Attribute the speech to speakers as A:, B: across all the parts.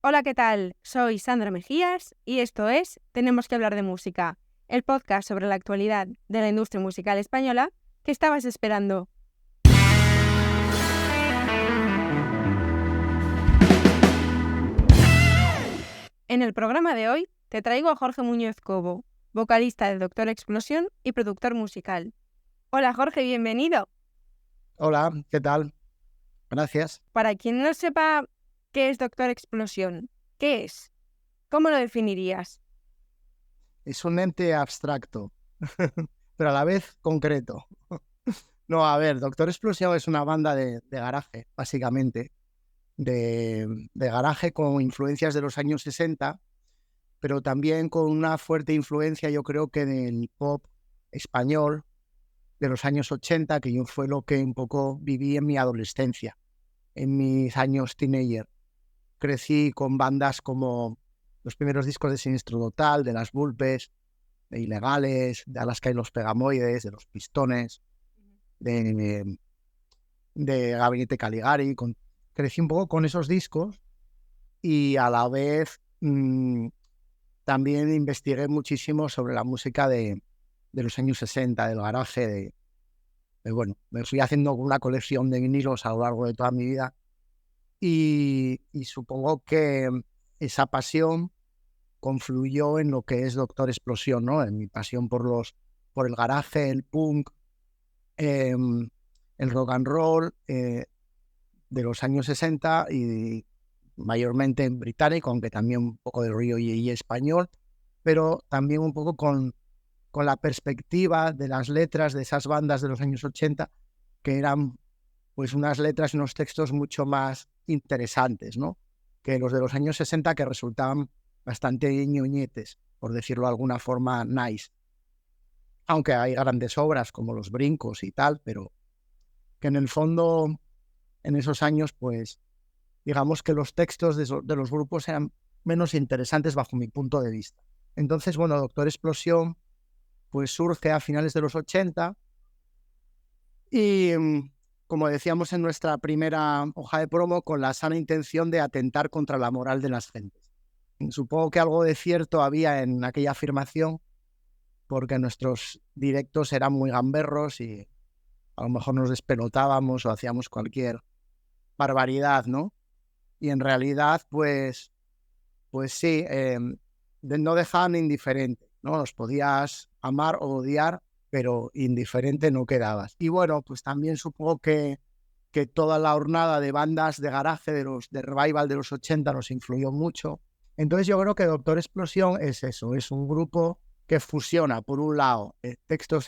A: Hola, ¿qué tal? Soy Sandra Mejías y esto es Tenemos que hablar de música, el podcast sobre la actualidad de la industria musical española que estabas esperando. En el programa de hoy te traigo a Jorge Muñoz Cobo, vocalista de Doctor Explosión y productor musical. Hola Jorge, bienvenido.
B: Hola, ¿qué tal? Gracias.
A: Para quien no sepa qué es Doctor Explosión, ¿qué es? ¿Cómo lo definirías?
B: Es un ente abstracto, pero a la vez concreto. No, a ver, Doctor Explosión es una banda de garaje, básicamente, de garaje con influencias de los años 60, pero también con una fuerte influencia, yo creo que del pop español de los años 80, que yo fue lo que un poco viví en mi adolescencia, en mis años teenager. Crecí con bandas como los primeros discos de Sinistro Total, de Las Vulpes, de Ilegales, de Alaska y los Pegamoides, de Los Pistones, de Gabinete Caligari. Crecí un poco con esos discos y a la vez también investigué muchísimo sobre la música de los años 60, del garaje. Bueno, me fui haciendo una colección de vinilos a lo largo de toda mi vida y supongo que esa pasión confluyó en lo que es Doctor Explosión, ¿no? En mi pasión por el garaje, el punk, el rock and roll de los años 60 y mayormente en británico, aunque también un poco de río y español, pero también un poco con la perspectiva de las letras de esas bandas de los años 80, que eran pues unas letras y unos textos mucho más interesantes, ¿no? Que los de los años 60, que resultaban bastante ñoñetes, por decirlo de alguna forma, nice. Aunque hay grandes obras como Los Brincos y tal, pero que en el fondo, en esos años, pues, digamos que los textos de los grupos eran menos interesantes bajo mi punto de vista. Entonces, bueno, Doctor Explosión, pues surge a finales de los 80 y, como decíamos en nuestra primera hoja de promo, con la sana intención de atentar contra la moral de las gentes. Supongo que algo de cierto había en aquella afirmación, porque nuestros directos eran muy gamberros y a lo mejor nos despelotábamos o hacíamos cualquier barbaridad, ¿no? Y en realidad, pues sí, no dejaban indiferente, ¿no? Los podías amar o odiar, pero indiferente no quedabas. Y bueno, pues también supongo que toda la hornada de bandas de garaje de revival de los 80 nos influyó mucho. Entonces yo creo que Doctor Explosión es eso, es un grupo que fusiona, por un lado, textos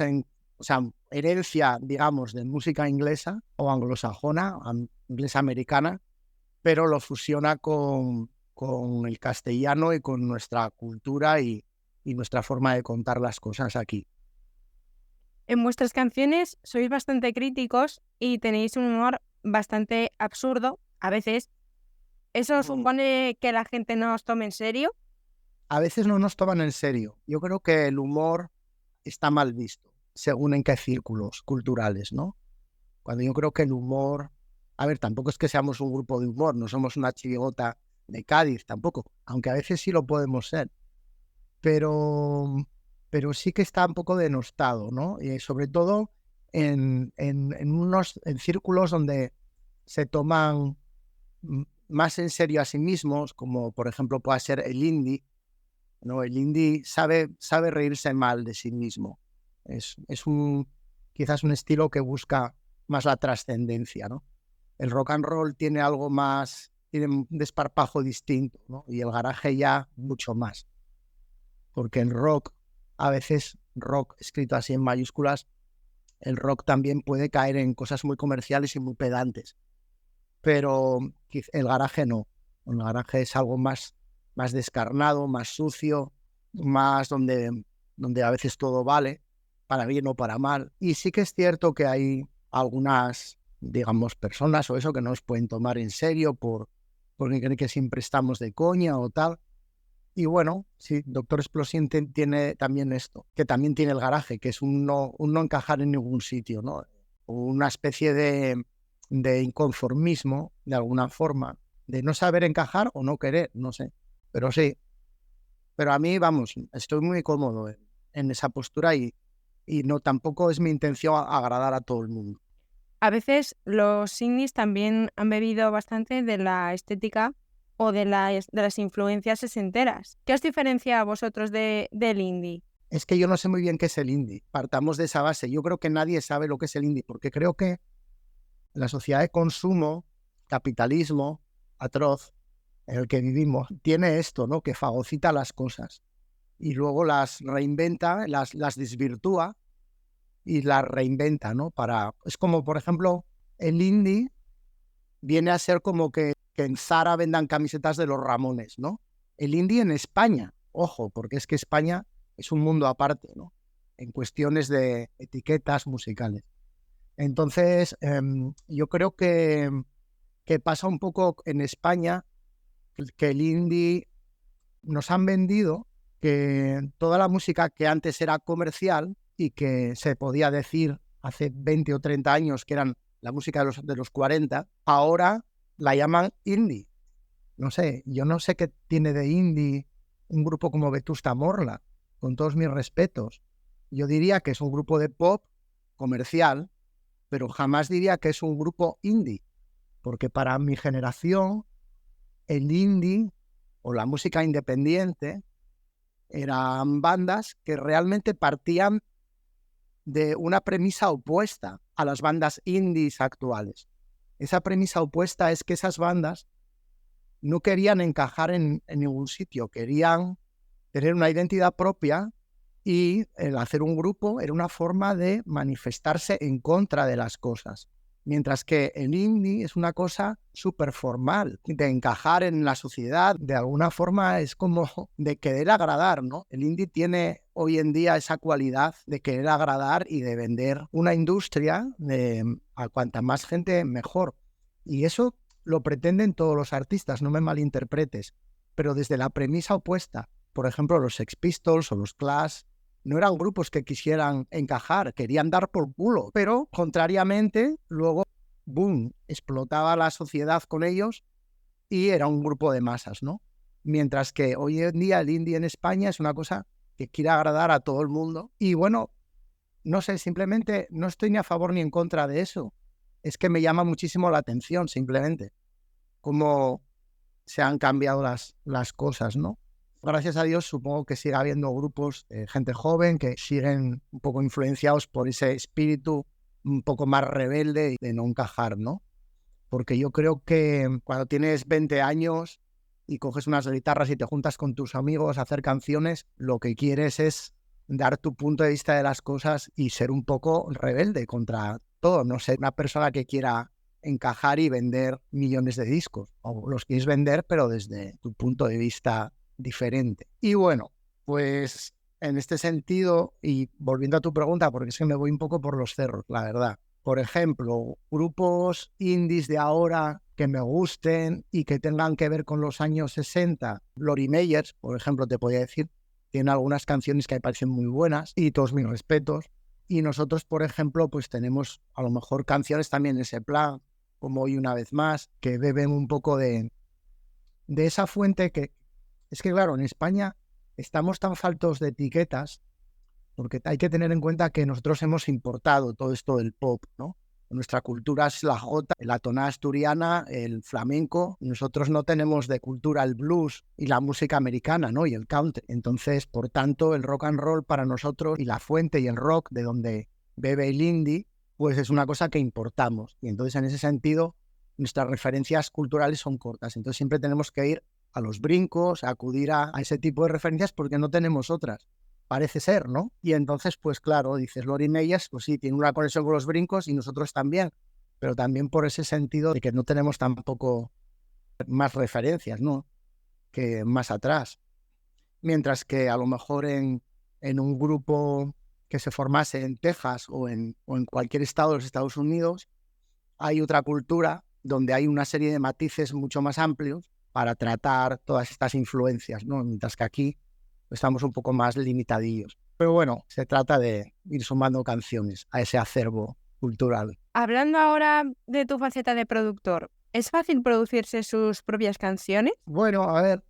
B: o sea, herencia, digamos, de música inglesa o anglosajona, inglesa americana, pero lo fusiona con el castellano y con nuestra cultura y nuestra forma de contar las cosas aquí.
A: En vuestras canciones sois bastante críticos y tenéis un humor bastante absurdo. A veces, ¿eso supone que la gente no os tome en serio?
B: A veces no nos toman en serio. Yo creo que el humor está mal visto, según en qué círculos culturales, ¿no? Cuando yo creo que el humor... A ver, tampoco es que seamos un grupo de humor, no somos una chirigota de Cádiz, tampoco, aunque a veces sí lo podemos ser. Pero sí que está un poco denostado, ¿no? Y sobre todo en círculos donde se toman más en serio a sí mismos, como por ejemplo puede ser el indie, ¿no? El indie sabe reírse mal de sí mismo. Es quizás un estilo que busca más la trascendencia, ¿no? El rock and roll tiene algo más, tiene un desparpajo distinto, ¿no? Y el garaje ya mucho más. Porque el rock, a veces rock escrito así en mayúsculas, el rock también puede caer en cosas muy comerciales y muy pedantes. Pero el garaje no. El garaje es algo más descarnado, más sucio, más donde a veces todo vale, para bien o para mal. Y sí que es cierto que hay algunas, digamos, personas o eso que no nos pueden tomar en serio porque creen que siempre estamos de coña o tal. Y bueno, sí, Doctor Explosión tiene también esto, que también tiene el garaje, que es un no encajar en ningún sitio, ¿no? Una especie de inconformismo, de alguna forma, de no saber encajar o no querer, no sé. Pero sí, pero a mí, vamos, estoy muy cómodo en esa postura y no, tampoco es mi intención agradar a todo el mundo.
A: A veces los indies también han bebido bastante de la estética o de las influencias sesenteras. ¿Qué os diferencia a vosotros del indie?
B: Es que yo no sé muy bien qué es el indie. Partamos de esa base. Yo creo que nadie sabe lo que es el indie, porque creo que la sociedad de consumo, capitalismo atroz en el que vivimos, tiene esto, ¿no? Que fagocita las cosas y luego las reinventa, las desvirtúa y las reinventa, ¿no? Es como, por ejemplo, el indie viene a ser como que en Zara vendan camisetas de los Ramones, ¿no? El indie en España, ojo, porque es que España es un mundo aparte, ¿no? En cuestiones de etiquetas musicales. Entonces, yo creo que pasa un poco en España que el indie nos han vendido que toda la música que antes era comercial y que se podía decir hace 20 o 30 años que eran la música de los 40, ahora la llaman indie. No sé, yo no sé qué tiene de indie un grupo como Vetusta Morla, con todos mis respetos. Yo diría que es un grupo de pop comercial, pero jamás diría que es un grupo indie, porque para mi generación el indie o la música independiente eran bandas que realmente partían de una premisa opuesta a las bandas indies actuales. Esa premisa opuesta es que esas bandas no querían encajar en ningún sitio, querían tener una identidad propia y el hacer un grupo era una forma de manifestarse en contra de las cosas. Mientras que el indie es una cosa súper formal, de encajar en la sociedad, de alguna forma es como de querer agradar, ¿no? El indie tiene hoy en día esa cualidad de querer agradar y de vender una industria a cuanta más gente mejor. Y eso lo pretenden todos los artistas, no me malinterpretes, pero desde la premisa opuesta. Por ejemplo, los Sex Pistols o los Clash no eran grupos que quisieran encajar, querían dar por culo, pero contrariamente, luego, boom, explotaba la sociedad con ellos y era un grupo de masas, ¿no? Mientras que hoy en día el indie en España es una cosa que quiere agradar a todo el mundo y bueno, no sé, simplemente no estoy ni a favor ni en contra de eso. Es que me llama muchísimo la atención, simplemente, cómo se han cambiado las cosas, ¿no? Gracias a Dios supongo que sigue habiendo grupos de gente joven que siguen un poco influenciados por ese espíritu un poco más rebelde de no encajar, ¿no? Porque yo creo que cuando tienes 20 años y coges unas guitarras y te juntas con tus amigos a hacer canciones, lo que quieres es dar tu punto de vista de las cosas y ser un poco rebelde contra todo, no ser una persona que quiera encajar y vender millones de discos, o los quieres vender pero desde tu punto de vista diferente. Y bueno, pues en este sentido, y volviendo a tu pregunta, porque es que me voy un poco por los cerros, la verdad. Por ejemplo, grupos indies de ahora que me gusten y que tengan que ver con los años 60. Lori Meyers, por ejemplo, te podría decir, tiene algunas canciones que me parecen muy buenas y todos mis respetos. Y nosotros, por ejemplo, pues tenemos a lo mejor canciones también en ese plan, como Hoy una vez más, que beben un poco de esa fuente que... Es que claro, en España estamos tan faltos de etiquetas porque hay que tener en cuenta que nosotros hemos importado todo esto del pop, ¿no? Nuestra cultura es la jota, la tonada asturiana, el flamenco. Nosotros no tenemos de cultura el blues y la música americana, ¿no? Y el country. Entonces, por tanto, el rock and roll para nosotros y la fuente y el rock de donde bebe el indie, pues es una cosa que importamos. Y entonces, en ese sentido, nuestras referencias culturales son cortas. Entonces, siempre tenemos que ir a los brincos, a acudir a ese tipo de referencias porque no tenemos otras. Parece ser, ¿no? Y entonces, pues claro, dices, Lori Meyers, pues sí, tiene una conexión con los brincos y nosotros también, pero también por ese sentido de que no tenemos tampoco más referencias, ¿no? Que más atrás. Mientras que a lo mejor en un grupo que se formase en Texas o en cualquier estado de los Estados Unidos, hay otra cultura donde hay una serie de matices mucho más amplios para tratar todas estas influencias, ¿no? Mientras que aquí estamos un poco más limitadillos. Pero bueno, se trata de ir sumando canciones a ese acervo cultural.
A: Hablando ahora de tu faceta de productor, ¿Es fácil producirse sus propias canciones?
B: Bueno, a ver,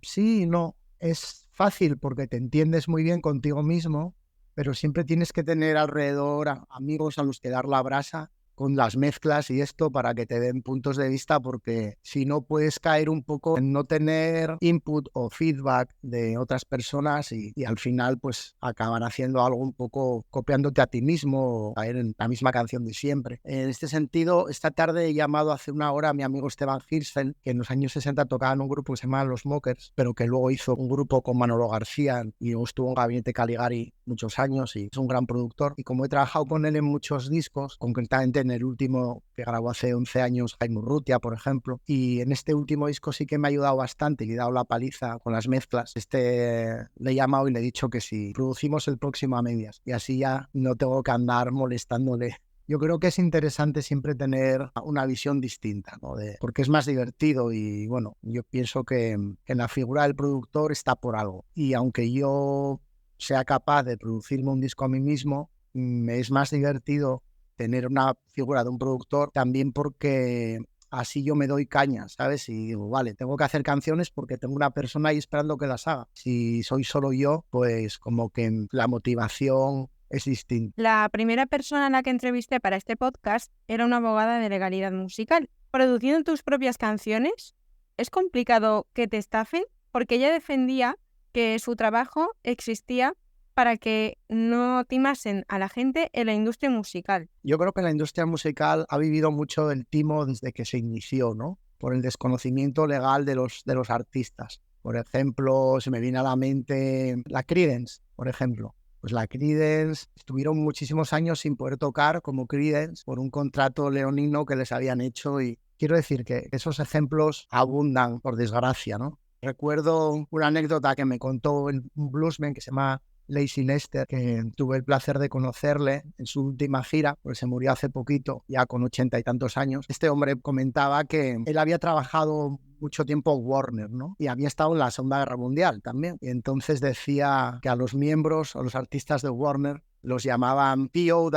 B: sí y no. Es fácil porque te entiendes muy bien contigo mismo, pero siempre tienes que tener alrededor amigos a los que dar la brasa con las mezclas y esto para que te den puntos de vista, porque si no puedes caer un poco en no tener input o feedback de otras personas y al final pues acaban haciendo algo un poco copiándote a ti mismo o caer en la misma canción de siempre. En este sentido, esta tarde he llamado hace una hora a mi amigo Esteban Hirschfeld, que en los años 60 tocaba en un grupo que se llamaba Los Mockers, pero que luego hizo un grupo con Manolo García y luego estuvo en Gabinete Caligari muchos años y es un gran productor. Y como he trabajado con él en muchos discos, concretamente en el último que grabó hace 11 años Jaime Urrutia, por ejemplo, y en este último disco sí que me ha ayudado bastante y le he dado la paliza con las mezclas. Le he llamado y le he dicho que si producimos el próximo a medias y así ya no tengo que andar molestándole. Yo creo que es interesante siempre tener una visión distinta, ¿no? Porque es más divertido y bueno, yo pienso que en la figura del productor está por algo. Y aunque yo sea capaz de producirme un disco a mí mismo, me es más divertido tener una figura de un productor también porque así yo me doy caña, ¿sabes? Y digo, vale, tengo que hacer canciones porque tengo una persona ahí esperando que las haga. Si soy solo yo, pues como que la motivación es distinta.
A: La primera persona a la que entrevisté para este podcast era una abogada de legalidad musical. Produciendo tus propias canciones, ¿es complicado que te estafen? Porque ella defendía que su trabajo existía para que no timasen a la gente en la industria musical.
B: Yo creo que la industria musical ha vivido mucho del timo desde que se inició, ¿no? Por el desconocimiento legal de los artistas. Por ejemplo, se me viene a la mente la Creedence, por ejemplo. Pues la Creedence estuvieron muchísimos años sin poder tocar como Creedence por un contrato leonino que les habían hecho y quiero decir que esos ejemplos abundan, por desgracia, ¿no? Recuerdo una anécdota que me contó un bluesman que se llama Lazy Lester, que tuve el placer de conocerle en su última gira, porque se murió hace poquito, ya con 80 y tantos años. Este hombre comentaba que él había trabajado mucho tiempo en Warner, ¿no? Y había estado en la Segunda Guerra Mundial también. Y entonces decía que a los miembros, a los artistas de Warner, los llamaban POW,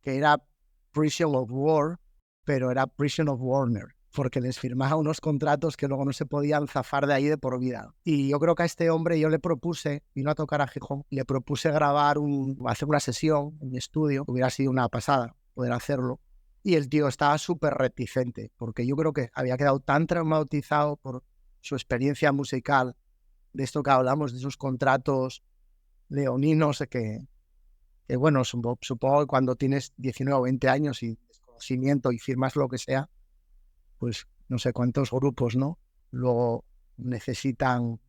B: que era Prison of War, pero era Prison of Warner, porque les firmaba unos contratos que luego no se podían zafar de ahí de por vida. Y yo creo que a este hombre yo le propuse, vino a tocar a Gijón, le propuse hacer una sesión en mi estudio, hubiera sido una pasada poder hacerlo, y el tío estaba súper reticente, porque yo creo que había quedado tan traumatizado por su experiencia musical, de esto que hablamos, de esos contratos leoninos, que bueno, supongo que cuando tienes 19 o 20 años y desconocimiento y firmas lo que sea, pues no sé cuántos grupos, ¿no? Luego necesitan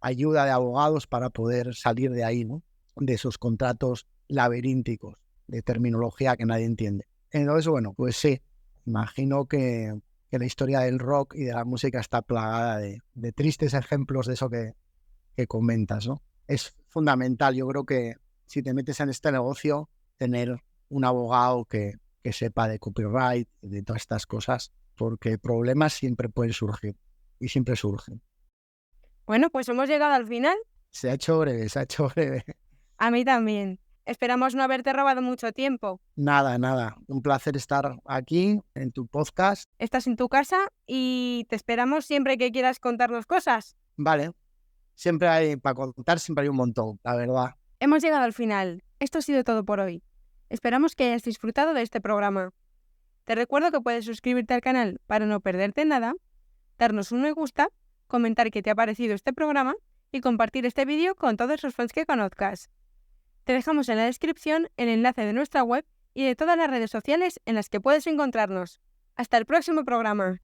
B: ayuda de abogados para poder salir de ahí, ¿no? De esos contratos laberínticos de terminología que nadie entiende. Entonces, bueno, pues sí, imagino que la historia del rock y de la música está plagada de tristes ejemplos de eso que comentas, ¿no? Es fundamental, yo creo que si te metes en este negocio, tener un abogado que sepa de copyright y de todas estas cosas, porque problemas siempre pueden surgir y siempre surgen.
A: Bueno, pues hemos llegado al final.
B: Se ha hecho breve, se ha hecho breve.
A: A mí también. Esperamos no haberte robado mucho tiempo.
B: Nada. Un placer estar aquí en tu podcast.
A: Estás en tu casa y te esperamos siempre que quieras contarnos cosas.
B: Vale. Siempre hay para contar, siempre hay un montón, la verdad.
A: Hemos llegado al final. Esto ha sido todo por hoy. Esperamos que hayas disfrutado de este programa. Te recuerdo que puedes suscribirte al canal para no perderte nada, darnos un me gusta, comentar qué te ha parecido este programa y compartir este vídeo con todos los fans que conozcas. Te dejamos en la descripción el enlace de nuestra web y de todas las redes sociales en las que puedes encontrarnos. Hasta el próximo programa.